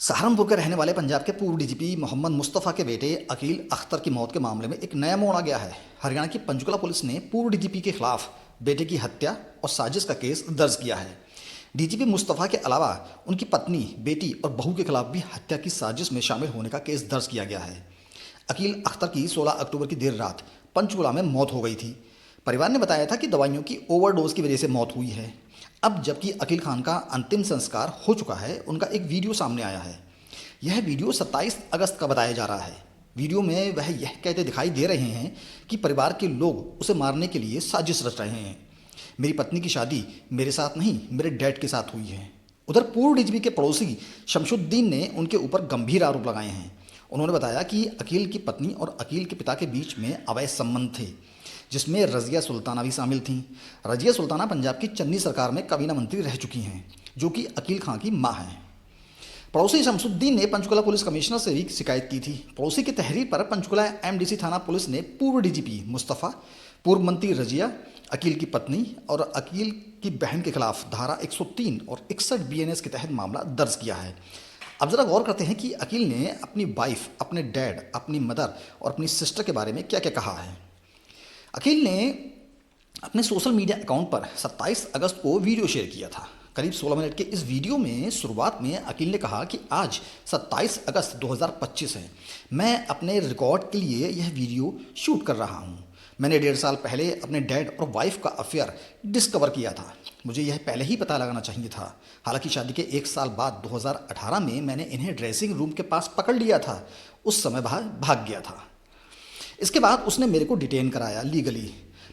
सहारनपुर के रहने वाले पंजाब के पूर्व डीजीपी मोहम्मद मुस्तफ़ा के बेटे अकील अख्तर की मौत के मामले में एक नया मोड़ आ गया है। हरियाणा की पंचकुला पुलिस ने पूर्व डीजीपी के खिलाफ बेटे की हत्या और साजिश का केस दर्ज किया है। डीजीपी मुस्तफ़ा के अलावा उनकी पत्नी, बेटी और बहू के खिलाफ भी हत्या की साजिश में शामिल होने का केस दर्ज किया गया है। अकील अख्तर की 16 अक्टूबर की देर रात पंचकुला में मौत हो गई थी। परिवार ने बताया था कि दवाइयों की ओवरडोज की वजह से मौत हुई है। अब जबकि अकील खान का अंतिम संस्कार हो चुका है, उनका एक वीडियो सामने आया है। यह वीडियो 27 अगस्त का बताया जा रहा है। वीडियो में वह यह कहते दिखाई दे रहे हैं कि परिवार के लोग उसे मारने के लिए साजिश रच रहे हैं। मेरी पत्नी की शादी मेरे साथ नहीं, मेरे डैड के साथ हुई है। उधर पूर्व डीजीपी के पड़ोसी शमशुद्दीन ने उनके ऊपर गंभीर आरोप लगाए हैं। उन्होंने बताया कि अकील की पत्नी और अकील के पिता के बीच में अवैध संबंध थे, जिसमें रज़िया सुल्ताना भी शामिल थीं। रज़िया सुल्ताना पंजाब की चन्नी सरकार में काबीना मंत्री रह चुकी हैं, जो कि अकील खान की मां हैं। पड़ोसी शमसुद्दीन ने पंचकुला पुलिस कमिश्नर से भी शिकायत की थी। पड़ोसी की तहरीर पर पंचकुला एमडीसी थाना पुलिस ने पूर्व डीजीपी मुस्तफ़ा, पूर्व मंत्री रज़िया, अकील की पत्नी और अकील की बहन के खिलाफ धारा 103 और 61 बीएनएस के तहत मामला दर्ज किया है। अब ज़रा गौर करते हैं कि अकील ने अपनी वाइफ, अपने डैड, अपनी मदर और अपनी सिस्टर के बारे में क्या क्या कहा है। अकील ने अपने सोशल मीडिया अकाउंट पर 27 अगस्त को वीडियो शेयर किया था। करीब 16 मिनट के इस वीडियो में शुरुआत में अकील ने कहा कि आज 27 अगस्त 2025 है। मैं अपने रिकॉर्ड के लिए यह वीडियो शूट कर रहा हूँ। मैंने 1.5 साल पहले अपने डैड और वाइफ का अफेयर डिस्कवर किया था। मुझे यह पहले ही पता लगाना चाहिए था। हालांकि शादी के 1 साल बाद 2018 में मैंने इन्हें ड्रेसिंग रूम के पास पकड़ लिया था। उस समय भाग गया था। इसके बाद उसने मेरे को डिटेन कराया लीगली।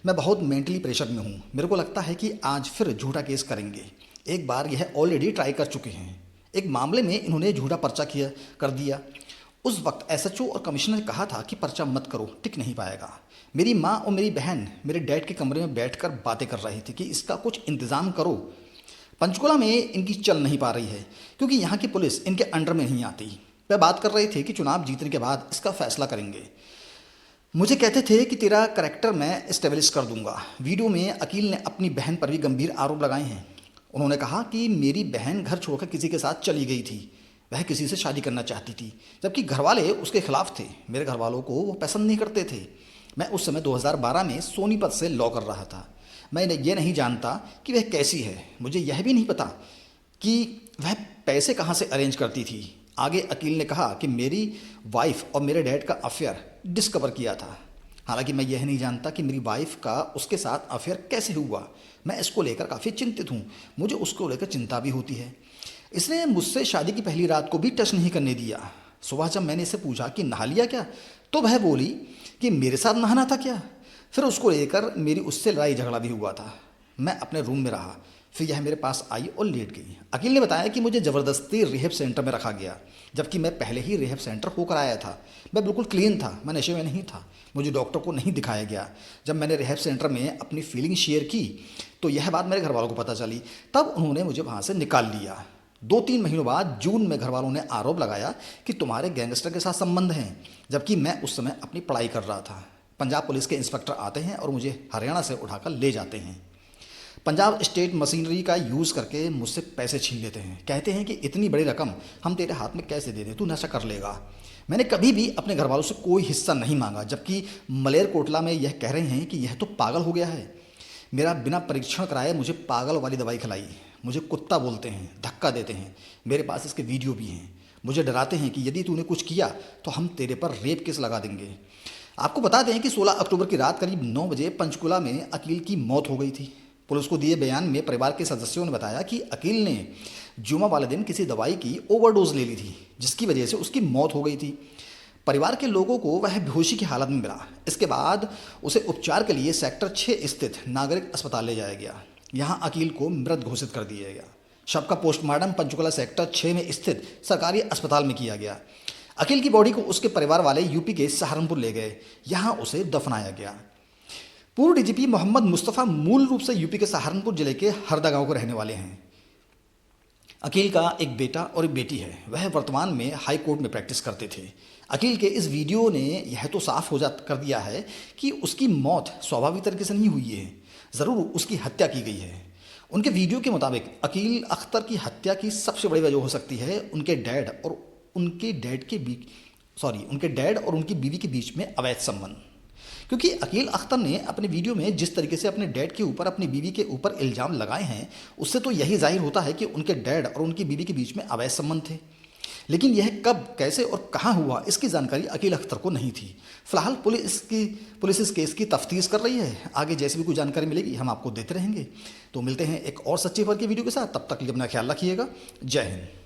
मैं बहुत मेंटली प्रेशर में हूँ। मेरे को लगता है कि आज फिर झूठा केस करेंगे। एक बार यह ऑलरेडी ट्राई कर चुके हैं। एक मामले में इन्होंने झूठा पर्चा कर दिया। उस वक्त एसएचओ और कमिश्नर ने कहा था कि पर्चा मत करो, टिक नहीं पाएगा। मेरी माँ और मेरी बहन मेरे डैड के कमरे में बैठकर बातें कर रही थी कि इसका कुछ इंतज़ाम करो। पंचकुला में इनकी चल नहीं पा रही है क्योंकि यहाँ की पुलिस इनके अंडर में नहीं आती। वह बात कर रहे थे कि चुनाव जीतने के बाद इसका फैसला करेंगे। मुझे कहते थे कि तेरा करैक्टर मैं इस्टेब्लिश कर दूंगा। वीडियो में अकील ने अपनी बहन पर भी गंभीर आरोप लगाए हैं। उन्होंने कहा कि मेरी बहन घर छोड़कर किसी के साथ चली गई थी। वह किसी से शादी करना चाहती थी, जबकि घरवाले उसके खिलाफ थे। मेरे घरवालों को वो पसंद नहीं करते थे। मैं उस समय 2012 में सोनीपत से लॉ कर रहा था। मैं ये नहीं जानता कि वह कैसी है। मुझे यह भी नहीं पता कि वह पैसे कहाँ से अरेंज करती थी। आगे अकील ने कहा कि मेरी वाइफ और मेरे डैड का अफेयर डिस्कवर किया था। हालांकि मैं यह नहीं जानता कि मेरी वाइफ का उसके साथ अफेयर कैसे हुआ। मैं इसको लेकर काफ़ी चिंतित हूँ। मुझे उसको लेकर चिंता भी होती है। इसने मुझसे शादी की पहली रात को भी टच नहीं करने दिया। सुबह जब मैंने इससे पूछा कि नहा लिया क्या, तो वह बोली कि मेरे साथ नहाना था क्या। फिर उसको लेकर मेरी उससे लड़ाई झगड़ा भी हुआ था। मैं अपने रूम में रहा, फिर यह मेरे पास आई और लेट गई। अकील ने बताया कि मुझे ज़बरदस्ती रिहैब सेंटर में रखा गया, जबकि मैं पहले ही रिहैब सेंटर होकर आया था। मैं बिल्कुल क्लीन था, मैं नशे में नहीं था। मुझे डॉक्टर को नहीं दिखाया गया। जब मैंने रिहैब सेंटर में अपनी फीलिंग शेयर की तो यह बात मेरे घर वालों को पता चली। तब उन्होंने मुझे वहाँ से निकाल लिया। 2-3 महीनों बाद जून में घर वालों ने आरोप लगाया कि तुम्हारे गैंगस्टर के साथ संबंध हैं, जबकि मैं उस समय अपनी पढ़ाई कर रहा था। पंजाब पुलिस के इंस्पेक्टर आते हैं और मुझे हरियाणा से उठाकर ले जाते हैं। पंजाब स्टेट मशीनरी का यूज़ करके मुझसे पैसे छीन लेते हैं। कहते हैं कि इतनी बड़ी रकम हम तेरे हाथ में कैसे दे दें, तू नशा कर लेगा। मैंने कभी भी अपने घर वालों से कोई हिस्सा नहीं मांगा, जबकि मलेरकोटला में यह कह रहे हैं कि यह तो पागल हो गया है। मेरा बिना परीक्षण कराए मुझे पागल वाली दवाई खिलाई। मुझे कुत्ता बोलते हैं, धक्का देते हैं। मेरे पास इसके वीडियो भी हैं। मुझे डराते हैं कि यदि तूने कुछ किया तो हम तेरे पर रेप केस लगा देंगे। आपको बता दें कि 16 अक्टूबर की रात करीब 9 बजे पंचकुला में अकील की मौत हो गई थी। पुलिस को दिए बयान में परिवार के सदस्यों ने बताया कि अकील ने जुमा वाले दिन किसी दवाई की ओवरडोज ले ली थी, जिसकी वजह से उसकी मौत हो गई थी। परिवार के लोगों को वह बेहोशी की हालत में मिला। इसके बाद उसे उपचार के लिए सेक्टर 6 स्थित नागरिक अस्पताल ले जाया गया। यहाँ अकील को मृत घोषित कर दिया गया। शव का पोस्टमार्टम पंचकुला सेक्टर 6 में स्थित सरकारी अस्पताल में किया गया। अकील की बॉडी को उसके परिवार वाले यूपी के सहारनपुर ले गए। यहाँ उसे दफनाया गया। पूर्व डीजीपी मोहम्मद मुस्तफ़ा मूल रूप से यूपी के सहारनपुर जिले के हरदा गांव के रहने वाले हैं। अकील का एक बेटा और एक बेटी है। वह वर्तमान में हाई कोर्ट में प्रैक्टिस करते थे। अकील के इस वीडियो ने यह तो साफ कर दिया है कि उसकी मौत स्वाभाविक तरीके से नहीं हुई है, ज़रूर उसकी हत्या की गई है। उनके वीडियो के मुताबिक अकील अख्तर की हत्या की सबसे बड़ी वजह हो सकती है उनके डैड और उनकी बीवी के बीच में अवैध संबंध। क्योंकि अकील अख्तर ने अपने वीडियो में जिस तरीके से अपने डैड के ऊपर अपनी बीवी के ऊपर इल्ज़ाम लगाए हैं, उससे तो यही जाहिर होता है कि उनके डैड और उनकी बीवी के बीच में अवैध संबंध थे। लेकिन यह कब, कैसे और कहाँ हुआ, इसकी जानकारी अकील अख्तर को नहीं थी। फिलहाल पुलिस इस केस की तफ्तीश कर रही है। आगे जैसे भी कोई जानकारी मिलेगी हम आपको देते रहेंगे। तो मिलते हैं एक और सच्चे खबर की वीडियो के साथ। तब तक के लिए अपना ख्याल रखिएगा। जय हिंद।